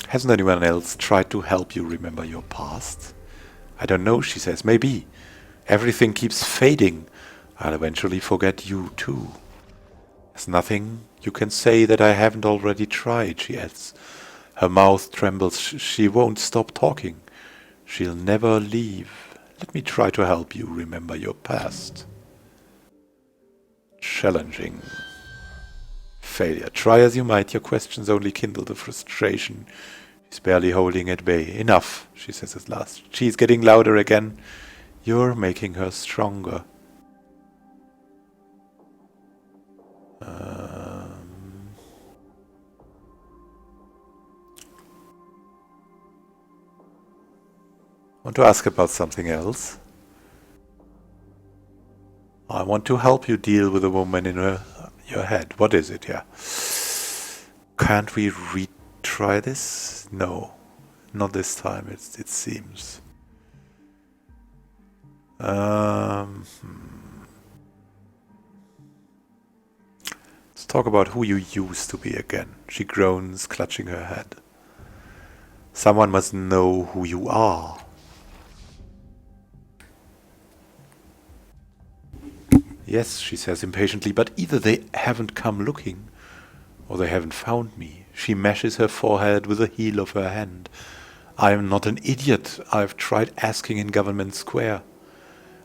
Hasn't anyone else tried to help you remember your past? I don't know, she says. Maybe. Everything keeps fading. I'll eventually forget you too. There's nothing you can say that I haven't already tried, she adds. Her mouth trembles. She won't stop talking. She'll never leave. Let me try to help you remember your past. Challenging. Failure. Try as you might, your questions only kindle the frustration. She's barely holding at bay. Enough, she says at last. She's getting louder again. You're making her stronger. I want to ask about something else. I want to help you deal with the woman in your head. What is it, yeah? Can't we retry this? No, not this time, it seems. Let's talk about who you used to be again. She groans, clutching her head. Someone must know who you are. Yes, she says impatiently, but either they haven't come looking, or they haven't found me. She mashes her forehead with the heel of her hand. I am not an idiot. I've tried asking in Government Square.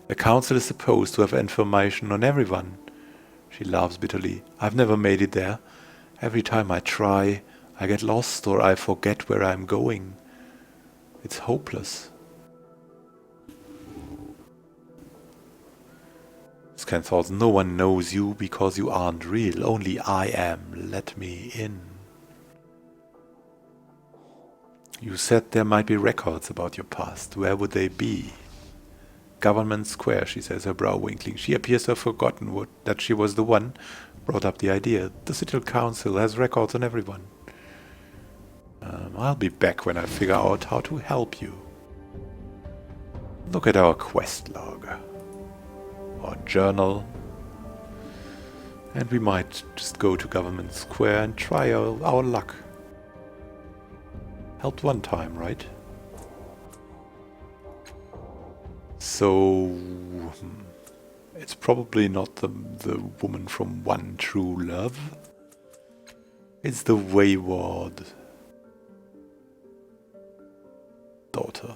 The council is supposed to have information on everyone. She laughs bitterly. I've never made it there. Every time I try, I get lost or I forget where I'm going. It's hopeless. Scan thoughts, no one knows you because you aren't real. Only I am. Let me in. You said there might be records about your past. Where would they be? Government Square, she says, her brow winkling. She appears to have forgotten that she was the one who brought up the idea. The City Council has records on everyone. I'll be back when I figure out how to help you. Look at our quest log. Our journal. And we might just go to Government Square and try our luck. Helped one time, right? So it's probably not the woman from One True Love. It's the wayward daughter.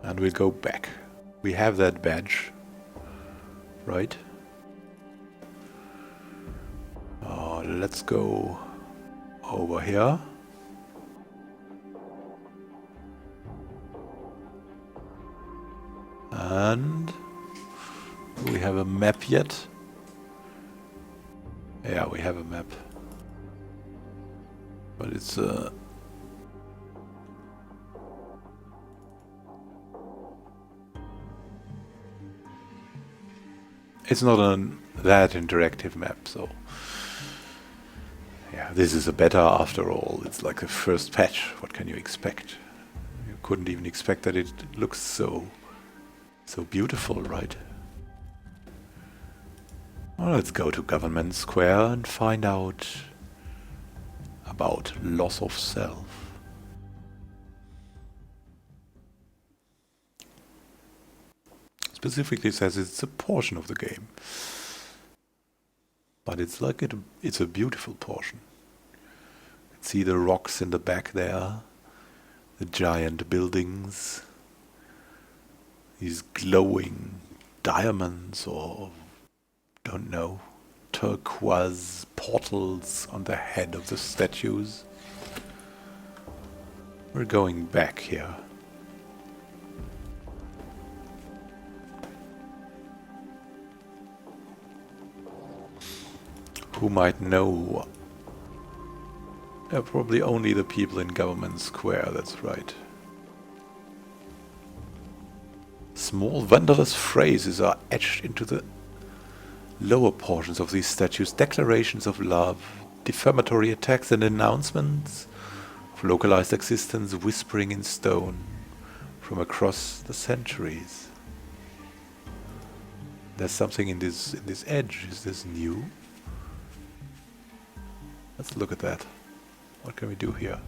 And we'll go back. We have that badge, right? Let's go over here. And do we have a map yet? Yeah, we have a map. But it's not that interactive map, so yeah, this is a beta after all. It's like the first patch. What can you expect? You couldn't even expect that it looks so beautiful, right? Well, let's go to Government Square and find out about loss of self. Specifically says it's a portion of the game. But it's like it's a beautiful portion. You can see the rocks in the back there, the giant buildings, these glowing diamonds or, don't know, turquoise portals on the head of the statues. We're going back here. Who might know? Probably only the people in Government Square, that's right. Small vandalous phrases are etched into the lower portions of these statues. Declarations of love, defamatory attacks and announcements of localized existence whispering in stone from across the centuries. There's something in this edge. Is this new? Let's look at that. What can we do here?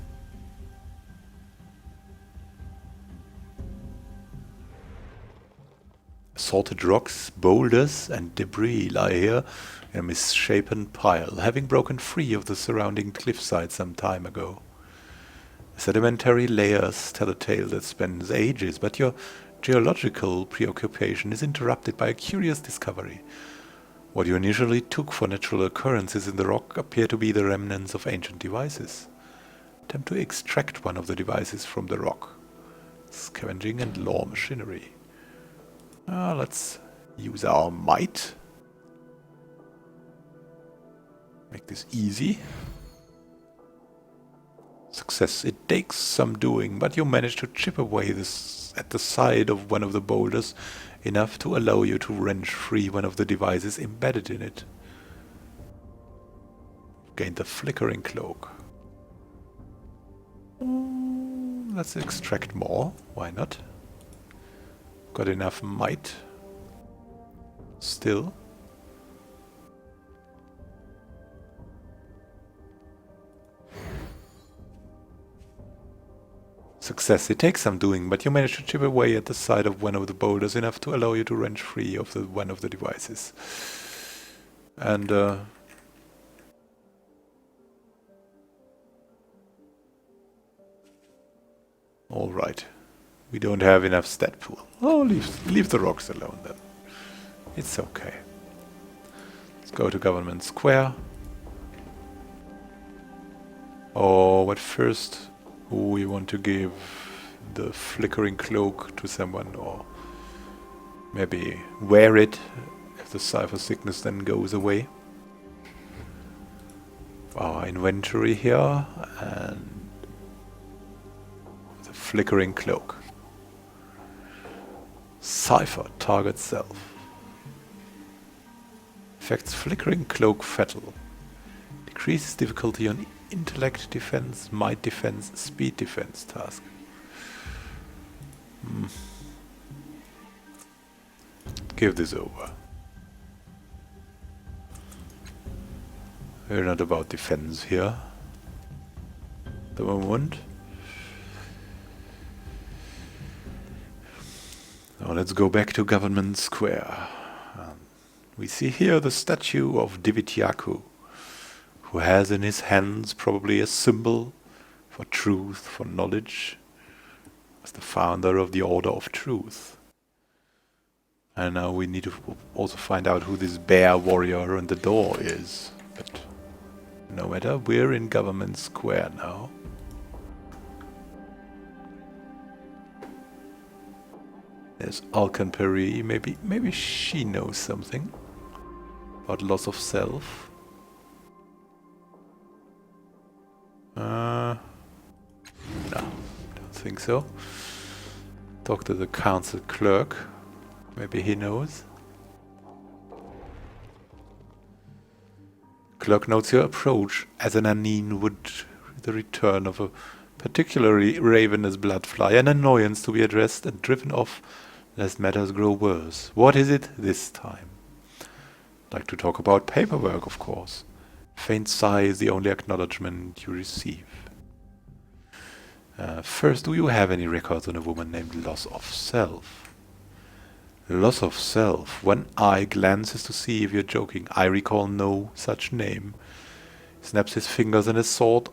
Assorted rocks, boulders, and debris lie here in a misshapen pile, having broken free of the surrounding cliffside some time ago. Sedimentary layers tell a tale that spans ages, but your geological preoccupation is interrupted by a curious discovery. What you initially took for natural occurrences in the rock appear to be the remnants of ancient devices. Attempt to extract one of the devices from the rock. Scavenging and lore machinery. Let's use our might. Make this easy. Success. It takes some doing, but you manage to chip away this at the side of one of the boulders enough to allow you to wrench free one of the devices embedded in it. Gain the flickering cloak. Let's extract more. Why not? Got enough might. Still. Success. It takes some doing, but you manage to chip away at the side of one of the boulders enough to allow you to wrench free of one of the devices. And all right. We don't have enough stat pool. Oh, leave the rocks alone then. It's okay. Let's go to Government Square. Oh, but first we want to give the flickering cloak to someone, or maybe wear it if the cipher sickness then goes away. Our inventory here, and the flickering cloak. Cipher, target self. Effects flickering cloak fatal. Decreases difficulty on intellect defense, might defense, speed defense task. Give this over. We're not about defense here at the moment. Now let's go back to Government Square. We see here the statue of Divitiaku, who has in his hands probably a symbol for truth, for knowledge, as the founder of the Order of Truth. And now we need to also find out who this bear warrior on the door is. But no matter, we're in Government Square now. There's Alkan Peri. Maybe she knows something about loss of self. No, don't think so. Talk to the council clerk. Maybe he knows. Clerk notes your approach as an Anine would the return of a particularly ravenous bloodfly, an annoyance to be addressed and driven off lest matters grow worse. What is it this time? Like to talk about paperwork, of course. Faint sigh is the only acknowledgement you receive. First, do you have any records on a woman named Loss of Self? Loss of Self. One eye glances to see if you're joking. I recall no such name. Snaps his fingers and a sort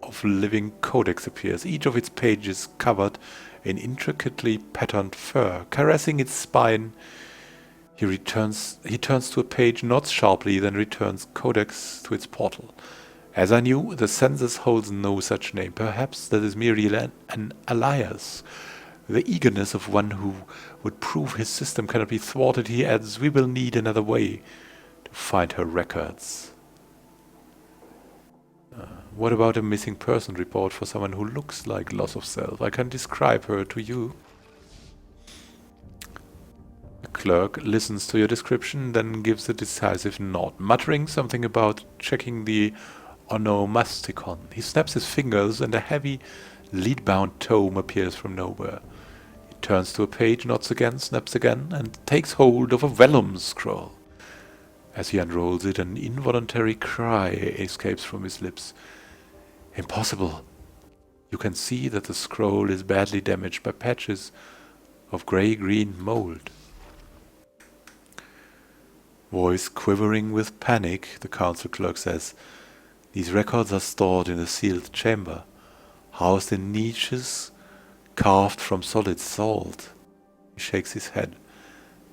of living codex appears, each of its pages covered in intricately patterned fur. Caressing its spine, he turns to a page, nods sharply, then returns codex to its portal. As I knew, the census holds no such name. Perhaps that is merely an alias. The eagerness of one who would prove his system cannot be thwarted, he adds, we will need another way to find her records. What about a missing person report for someone who looks like Loss of Self? I can describe her to you. The clerk listens to your description, then gives a decisive nod, muttering something about checking the onomasticon. He snaps his fingers and a heavy, lead-bound tome appears from nowhere. He turns to a page, nods again, snaps again, and takes hold of a vellum scroll. As he unrolls it, an involuntary cry escapes from his lips. Impossible. You can see that the scroll is badly damaged by patches of grey-green mold. Voice quivering with panic, the council clerk says, "These records are stored in a sealed chamber, housed in niches carved from solid salt." He shakes his head.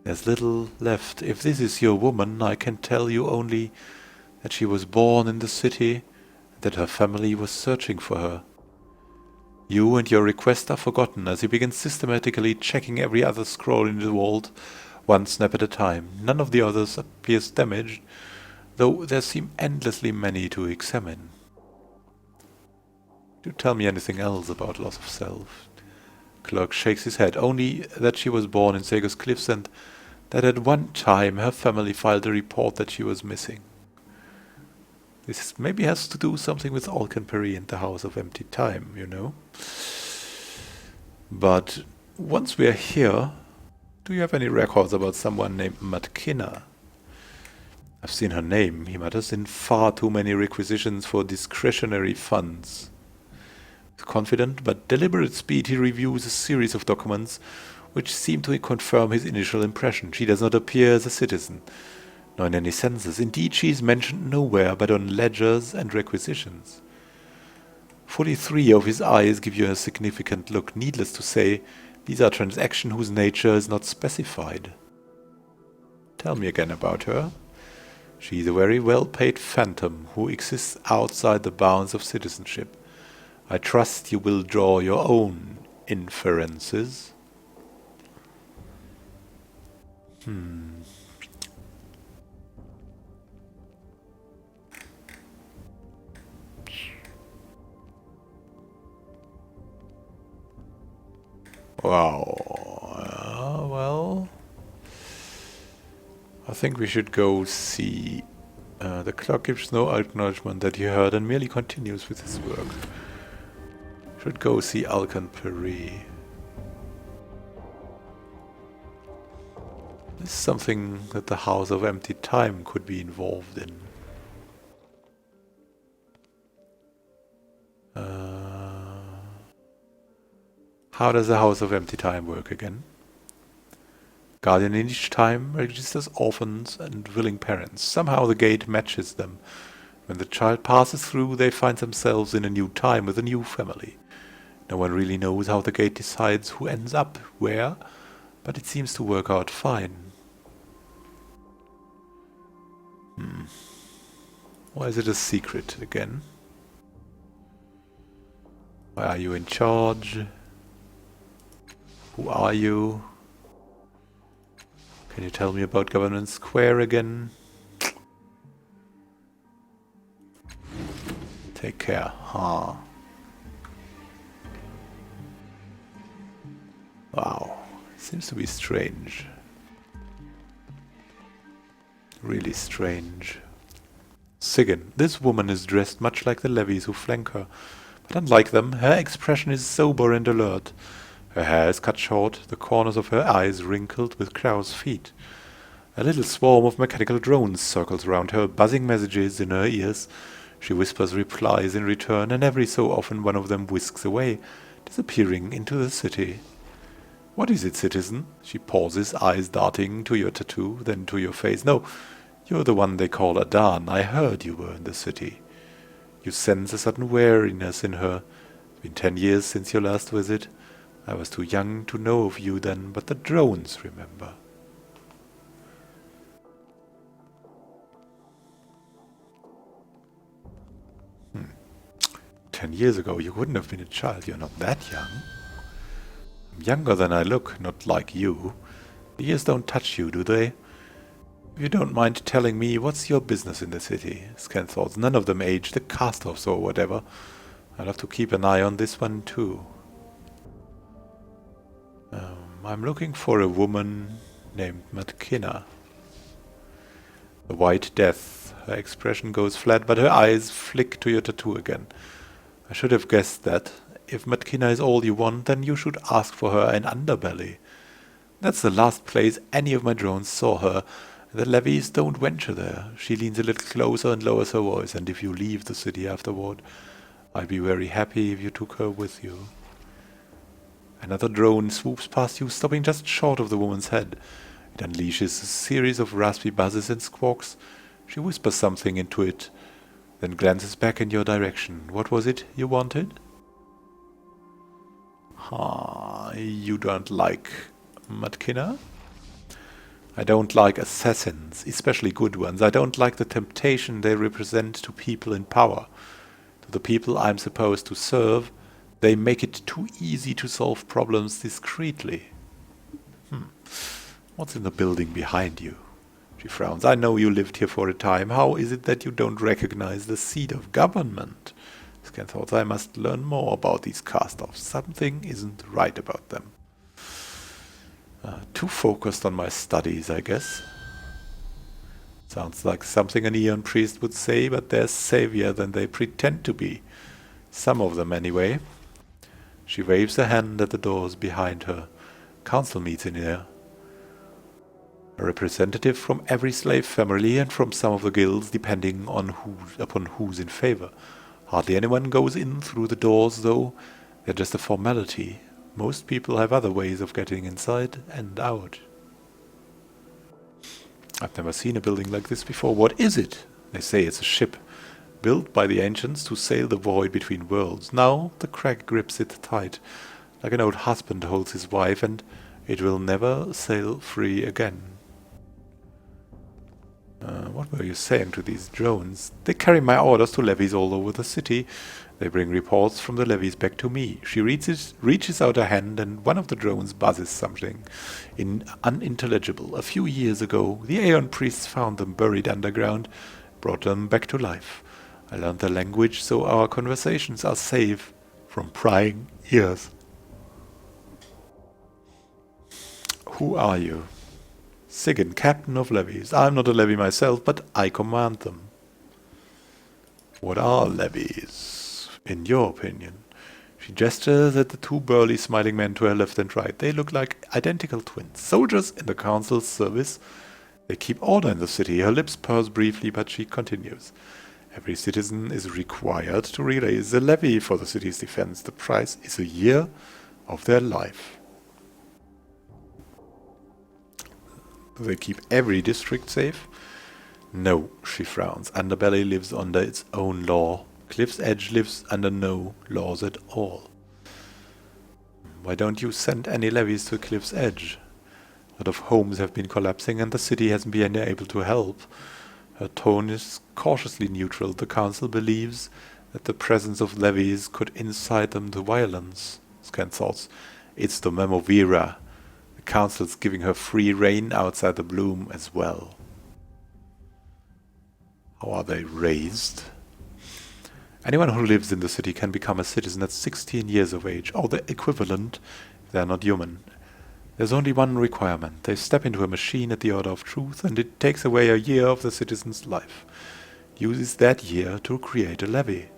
"There's little left. If this is your woman, I can tell you only that she was born in the city, and that her family was searching for her. You and your request are forgotten," as he begins systematically checking every other scroll in the vault, one snap at a time. None of the others appears damaged, though there seem endlessly many to examine. Do tell me anything else about loss of self. Clerk shakes his head. "Only that she was born in Sago's Cliffs and that at one time her family filed a report that she was missing." This maybe has to do something with Alcanperry and the House of Empty Time, you know. But once we are here, do you have any records about someone named Matkina? "I've seen her name," he mutters, "in far too many requisitions for discretionary funds." With confident but deliberate speed he reviews a series of documents which seem to confirm his initial impression. She does not appear as a citizen, nor in any census. Indeed, she is mentioned nowhere but on ledgers and requisitions. Fully 3 of his eyes give you a significant look. Needless to say, these are transactions whose nature is not specified. Tell me again about her. She is a very well-paid phantom who exists outside the bounds of citizenship. I trust you will draw your own inferences. Wow. Well, I think we should go see. The clerk gives no acknowledgement that he heard and merely continues with his work. Should go see Alcanperry. This is something that the House of Empty Time could be involved in. How does the House of Empty Time work again? Guardian in each time registers orphans and willing parents. Somehow the gate matches them. When the child passes through, they find themselves in a new time with a new family. No one really knows how the gate decides who ends up where, but it seems to work out fine. Why is it a secret again? Why are you in charge? Who are you? Can you tell me about Government Square again? Take care, huh? Wow, seems to be strange. Really strange. Sigyn, this woman is dressed much like the levies who flank her, but unlike them, her expression is sober and alert. Her hair is cut short, the corners of her eyes wrinkled with crow's feet. A little swarm of mechanical drones circles around her, buzzing messages in her ears. She whispers replies in return, and every so often one of them whisks away, disappearing into the city. What is it, citizen? She pauses, eyes darting to your tattoo, then to your face. No, you're the one they call Adan. I heard you were in the city. You sense a sudden weariness in her. It's been 10 years since your last visit. I was too young to know of you then, but the drones remember. Hmm. 10 years ago, you wouldn't have been a child. You're not that young. I'm younger than I look, not like you. The years don't touch you, do they? If you don't mind telling me, what's your business in the city? Scan thoughts. None of them age. The cast-offs or whatever. I'll have to keep an eye on this one too. I'm looking for a woman named Matkina. The White Death. Her expression goes flat, but her eyes flick to your tattoo again. I should have guessed that. If Matkina is all you want, then you should ask for her in Underbelly. That's the last place any of my drones saw her. The levies don't venture there. She leans a little closer and lowers her voice. And if you leave the city afterward, I'd be very happy if you took her with you. Another drone swoops past you, stopping just short of the woman's head. It unleashes a series of raspy buzzes and squawks. She whispers something into it, then glances back in your direction. What was it you wanted? You don't like Matkina? I don't like assassins, especially good ones. I don't like the temptation they represent to people in power. To the people I'm supposed to serve, they make it too easy to solve problems discreetly. What's in the building behind you? She frowns. I know you lived here for a time. How is it that you don't recognize the seat of government? Scan thought, I must learn more about these cast-offs. Something isn't right about them. Too focused on my studies, I guess. Sounds like something an Aeon priest would say, but they're savior than they pretend to be. Some of them, anyway. She waves a hand at the doors behind her. Council meets in here. A representative from every slave family and from some of the guilds, depending on upon who's in favor. Hardly anyone goes in through the doors, though. They're just a formality. Most people have other ways of getting inside and out. I've never seen a building like this before. What is it? They say it's a ship, built by the ancients to sail the void between worlds. Now the crag grips it tight, like an old husband holds his wife, and it will never sail free again. What were you saying to these drones? They carry my orders to levies all over the city. They bring reports from the levies back to me. She reaches out a hand, and one of the drones buzzes something unintelligible. A few years ago, the Aeon priests found them buried underground, brought them back to life. I learned their language, so our conversations are safe from prying ears. Who are you? Sigyn, captain of levies. I'm not a levy myself, but I command them. What are levies, in your opinion? She gestures at the two burly smiling men to her left and right. They look like identical twins, soldiers in the council's service. They keep order in the city. Her lips purse briefly, but she continues. Every citizen is required to raise a levy for the city's defense. The price is a year of their life. Do they keep every district safe? No, she frowns. Underbelly lives under its own law. Cliff's Edge lives under no laws at all. Why don't you send any levies to Cliff's Edge? A lot of homes have been collapsing and the city hasn't been able to help. Her tone is cautiously neutral. The council believes that the presence of levies could incite them to violence. Scan thoughts. It's the Memovira. The council's giving her free rein outside the bloom as well. How are they raised? Anyone who lives in the city can become a citizen at 16 years of age, or the equivalent if they are not human. There's only one requirement. They step into a machine at the order of truth, and it takes away a year of the citizen's life. Uses that year to create a levy.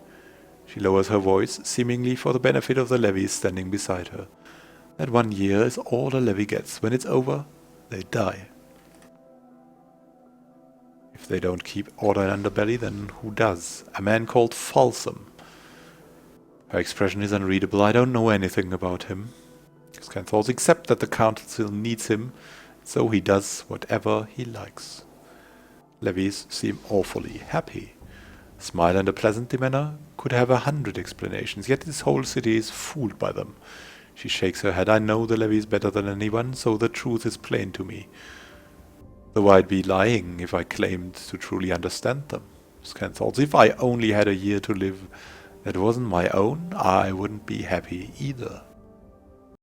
She lowers her voice, seemingly for the benefit of the levies standing beside her. That 1 year is all a levy gets. When it's over, they die. If they don't keep order in Underbelly, then who does? A man called Folsom. Her expression is unreadable. I don't know anything about him. Scan thoughts, except that the council needs him, so he does whatever he likes. Levies seem awfully happy. A smile and a pleasant demeanor could have 100 explanations, yet this whole city is fooled by them. She shakes her head. I know the levies better than anyone, so the truth is plain to me. Though I'd be lying if I claimed to truly understand them. Scan thoughts, if I only had a year to live that wasn't my own, I wouldn't be happy either.